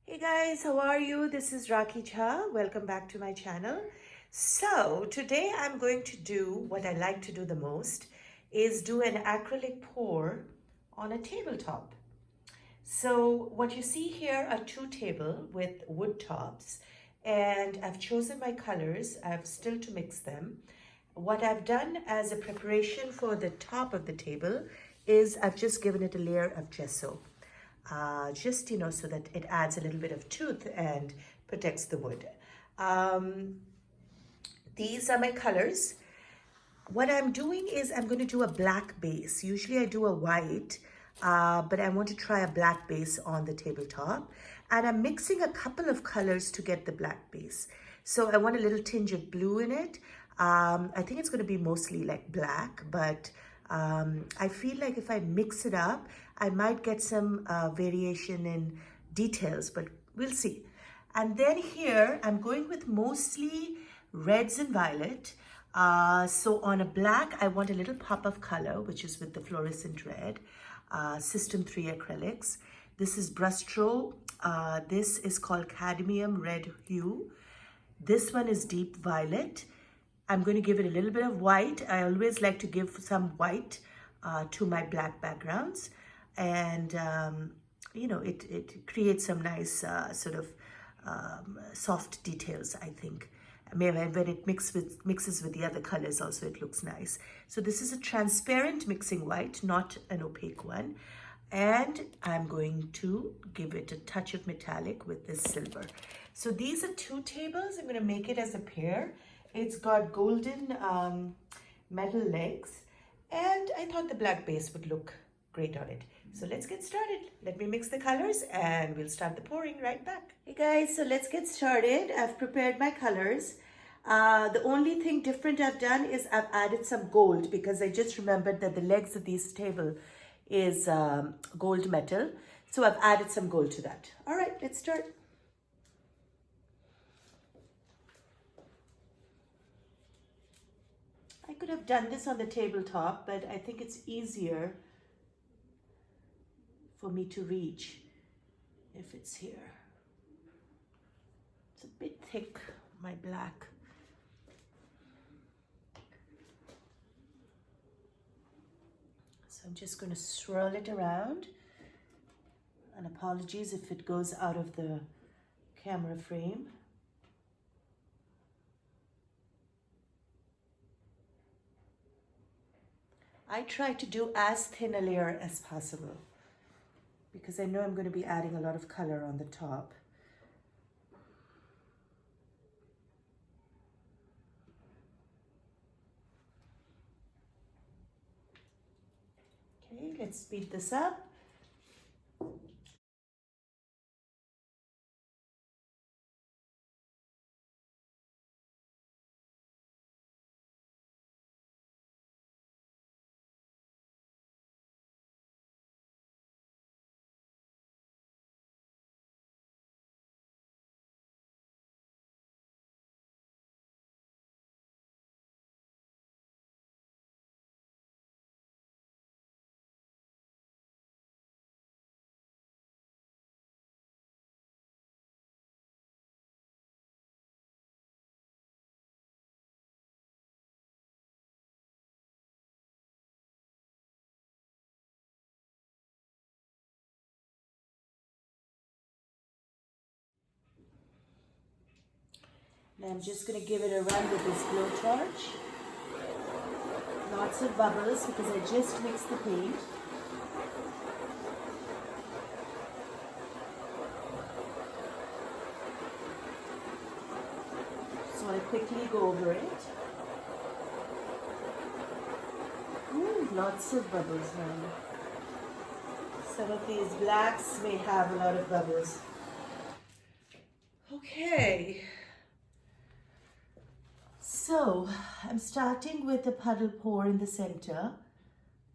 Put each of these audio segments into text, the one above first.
Hey guys, how are you? This is Rakhi Jha. Welcome back to my channel. So today I'm going to do what I like to do the most is do an acrylic pour on a tabletop. So what you see here are two tables with wood tops, and I've chosen my colors. I have still to mix them. What I've done as a preparation for the top of the table is I've just given it a layer of gesso. Just, so that it adds a little bit of tooth and protects the wood. These are my colors. What I'm doing is I'm going to do a black base. Usually I do a white, but I want to try a black base on the tabletop. And I'm mixing a couple of colors to get the black base. So I want a little tinge of blue in it. I think it's going to be mostly like black, but I feel like if I mix it up, I might get some variation in details, but we'll see. And then here, I'm going with mostly reds and violet. So on a black, I want a little pop of color, which is with the fluorescent red. System 3 acrylics. This is Brustro. This is called Cadmium red hue. This one is deep violet. I'm going to give it a little bit of white. I always like to give some white to my black backgrounds. And, it creates some nice sort of soft details, I think. Maybe when it mixes with the other colors also, it looks nice. So this is a transparent mixing white, not an opaque one. And I'm going to give it a touch of metallic with this silver. So these are two tables. I'm going to make it as a pair. It's got golden metal legs, and I thought the black base would look great on it. So let's get started. Let me mix the colors and we'll start the pouring right back. Hey guys, so let's get started. I've prepared my colors. The only thing different I've done is I've added some gold because I just remembered that the legs of this table is gold metal. So I've added some gold to that. All right, let's start. I could have done this on the tabletop, but I think it's easier for me to reach if it's here. It's a bit thick, my black. So I'm just going to swirl it around. And apologies if it goes out of the camera frame. I try to do as thin a layer as possible because I know I'm going to be adding a lot of color on the top. Okay, let's speed this up. Now I'm just going to give it a run with this blowtorch. Lots of bubbles because I just mixed the paint. So I quickly go over it. Ooh, lots of bubbles now. Some of these blacks may have a lot of bubbles. Okay. So I'm starting with a puddle pour in the center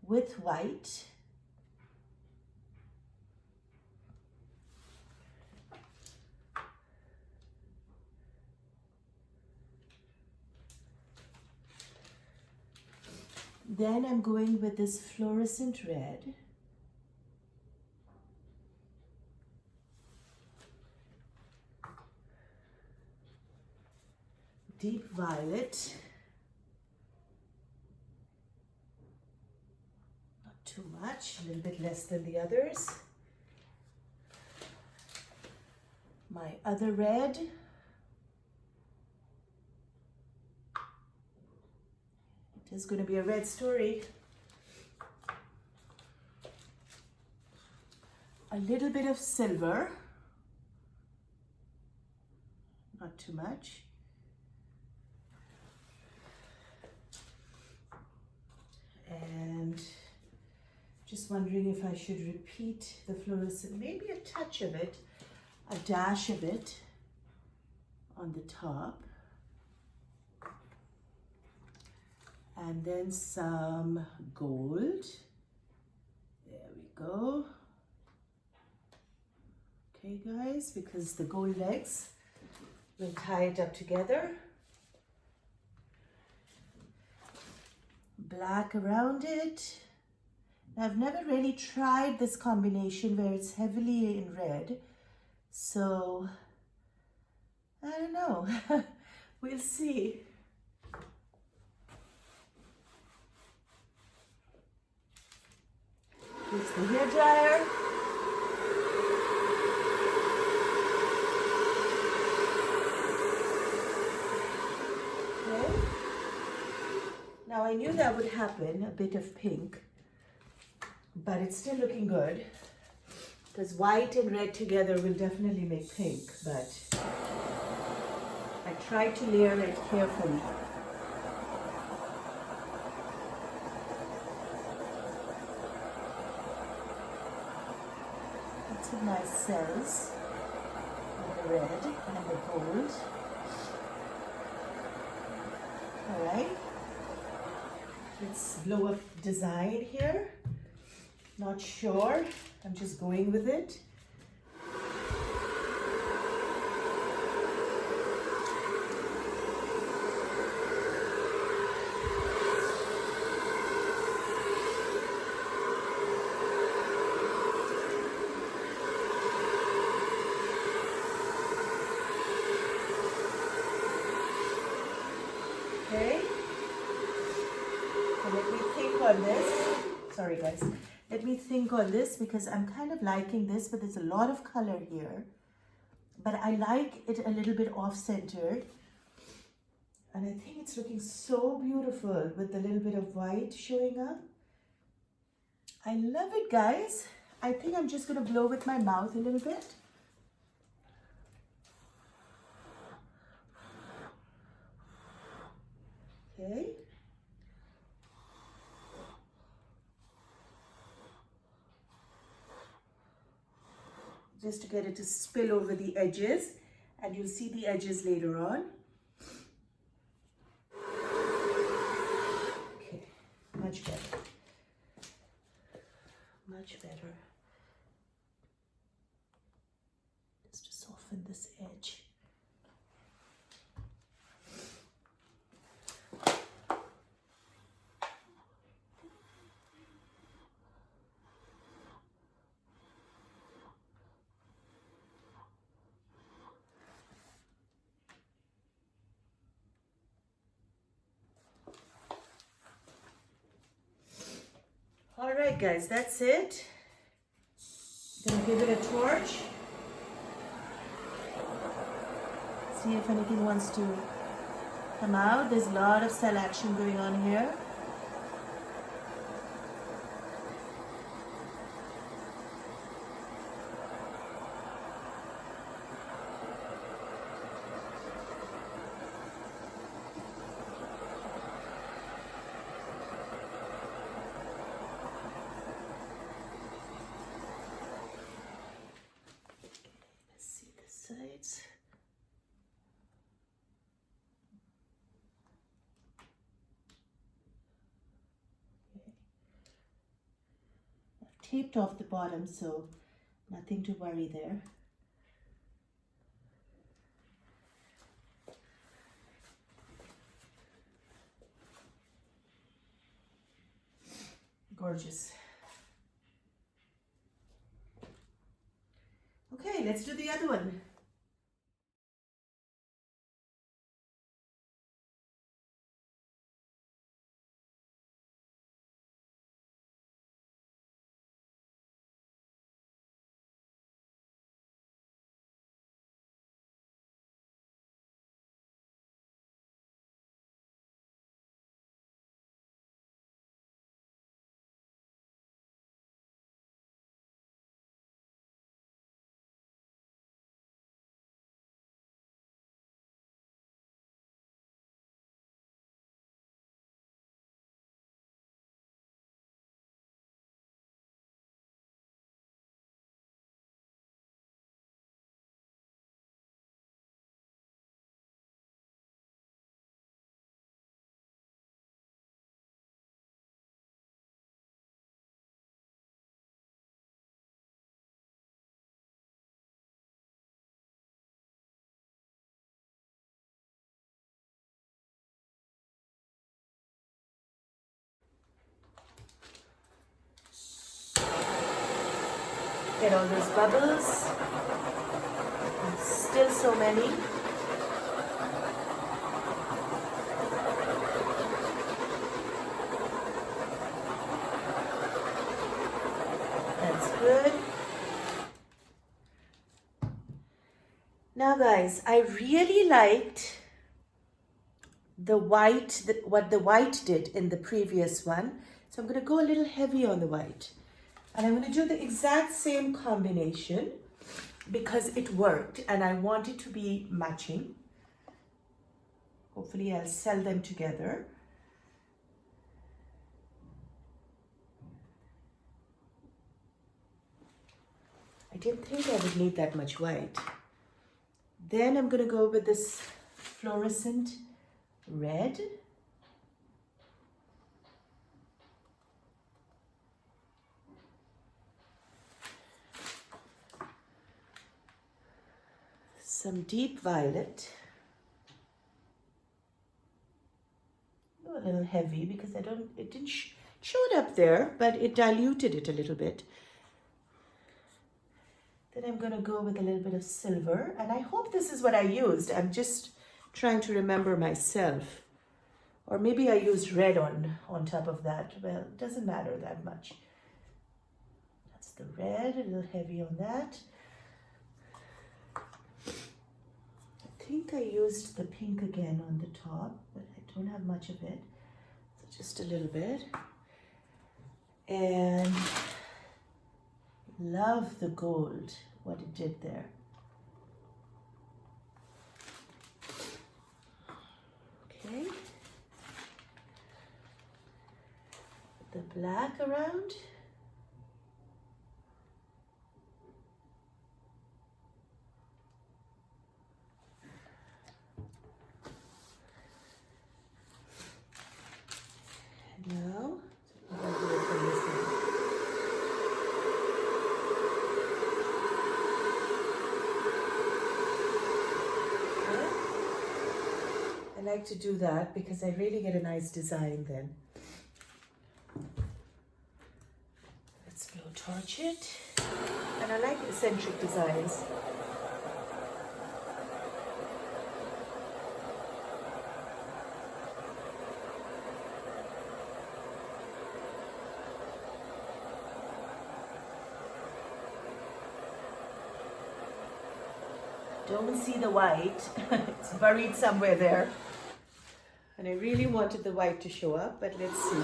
with white. Then I'm going with this fluorescent red. deep violet. Not too much, a little bit less than the others. My other red. It is going to be a red story. A little bit of silver. Not too much. And just wondering if I should repeat the fluorescent, maybe a touch of it, a dash of it on the top. And then some gold. There we go. Okay guys, because the gold legs will tie it up together. Black around it. Now, I've never really tried this combination where it's heavily in red, so I don't know. We'll see. Here's the hair dryer. Okay. Now I knew that would happen, a bit of pink, but it's still looking good because white and red together will definitely make pink, but I tried to layer it carefully. Got some nice cells with the red and the gold. All right. Let's blow up design here. Not sure. I'm just going with it. Okay. And let me think on this. Sorry guys. Let me think on this because I'm kind of liking this, but there's a lot of color here. But I like it a little bit off-centered. And I think it's looking so beautiful with the little bit of white showing up. I love it, guys. I think I'm just going to blow with my mouth a little bit. Okay. Just to get it to spill over the edges, and you'll see the edges later on. Okay, much better. Much better. Just to soften this edge. All right, guys, that's it. Gonna give it a torch. See if anything wants to come out. There's a lot of cell action going on here. Sides. Okay. I've taped off the bottom, so nothing to worry there. Gorgeous. Okay, let's do the other one. Get all those bubbles. And still so many. That's good. Now guys, I really liked the white, what the white did in the previous one. So I'm going to go a little heavy on the white. And I'm going to do the exact same combination because it worked and I want it to be matching. Hopefully I'll sell them together. I didn't think I would need that much white. Then I'm going to go with this fluorescent red. Some deep violet. A little heavy because it didn't show it up there, but it diluted it a little bit. Then I'm going to go with a little bit of silver, and I hope this is what I used. I'm just trying to remember myself. Or maybe I used red on top of that. Well, it doesn't matter that much. That's the red, a little heavy on that. I think I used the pink again on the top, but I don't have much of it. So just a little bit. And love the gold, what it did there. Okay. The black around. Now, I'll do it from this side. I like to do that because I really get a nice design then. Let's blow torch it. And I like eccentric designs. Don't see the white. It's buried somewhere there. And I really wanted the white to show up, but let's see.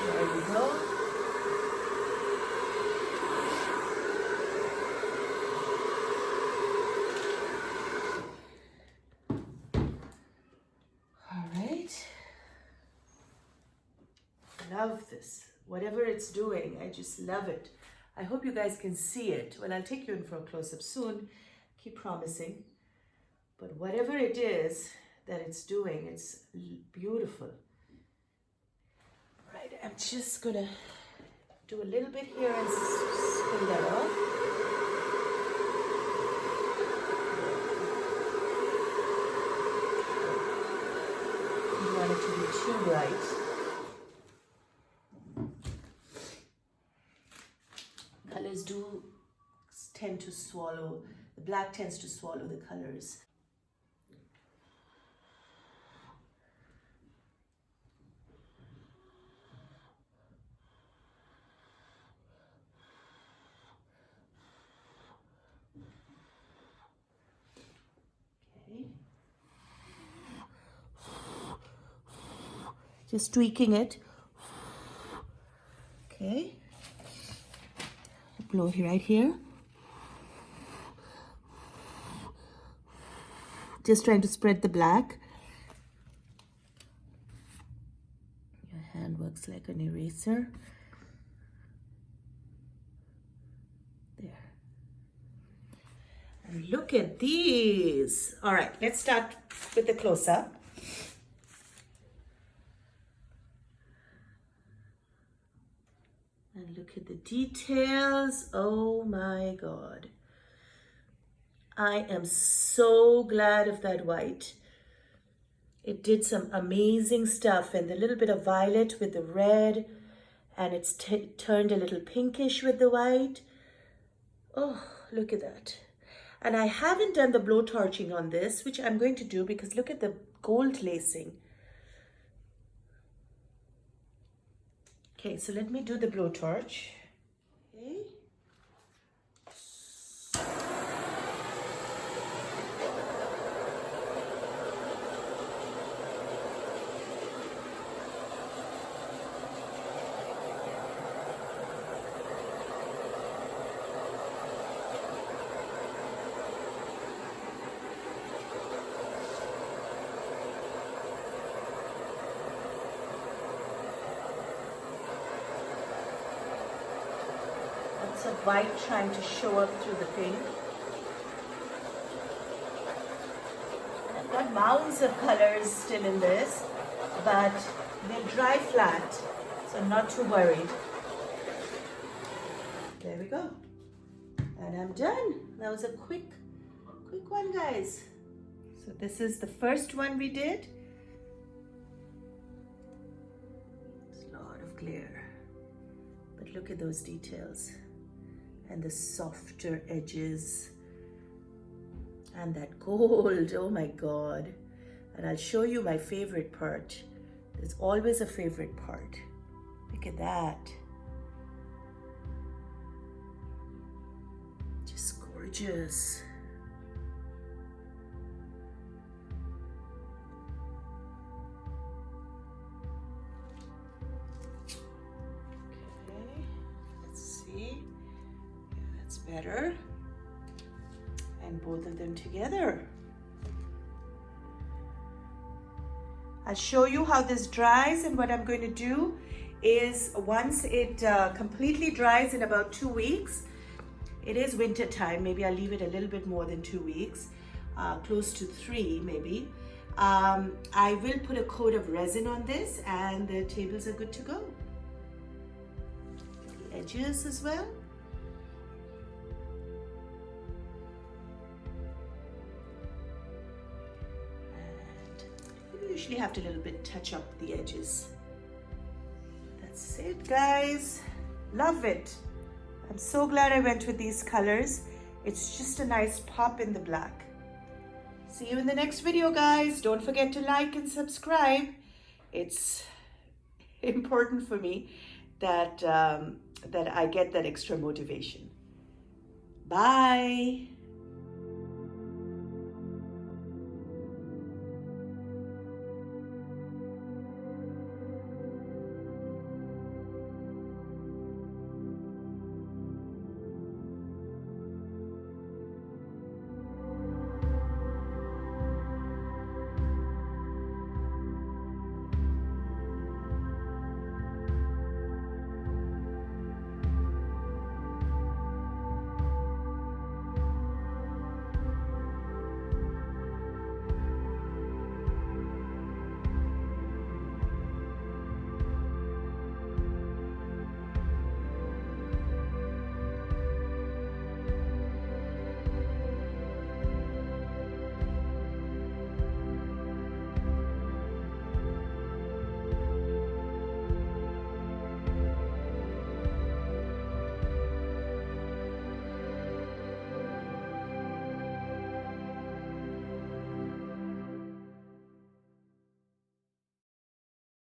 There we go. All right. Love this. Whatever it's doing, I just love it. I hope you guys can see it. Well, I'll take you in for a close-up soon. Keep promising. But whatever it is that it's doing, it's beautiful. Right, I'm just gonna do a little bit here and spin that off. You don't want it to be too bright. Colors do tend to swallow, the black tends to swallow the colors. Okay. Just tweaking it. Okay. Blow right here. Just trying to spread the black. Your hand works like an eraser. There. And look at these. All right, let's start with the close-up. And look at the details. Oh my God. I am so glad of that white. It did some amazing stuff, and the little bit of violet with the red and it's turned a little pinkish with the white. Oh, look at that. And I haven't done the blowtorching on this, which I'm going to do because look at the gold lacing. Okay, so let me do the blowtorch. Okay. Lots of white trying to show up through the pink. I've got mounds of colors still in this, but they dry flat, so I'm not too worried. There we go. And I'm done. That was a quick one, guys. So this is the first one we did. There's a lot of glare, but look at those details and the softer edges and that gold. Oh my God. And I'll show you my favorite part. There's always a favorite part. Look at that. Just gorgeous. Okay, let's see. Yeah, that's better. And both of them together. I'll show you how this dries, and what I'm going to do is once it completely dries in about 2 weeks, it is winter time, maybe I'll leave it a little bit more than 2 weeks, close to 3 maybe. I will put a coat of resin on this and the tables are good to go. The edges as well. Usually have to a little bit touch up the edges. That's it, guys. Love it. I'm so glad I went with these colors. It's just a nice pop in the black. See you in the next video, guys. Don't forget to like and subscribe. It's important for me that I get that extra motivation. Bye.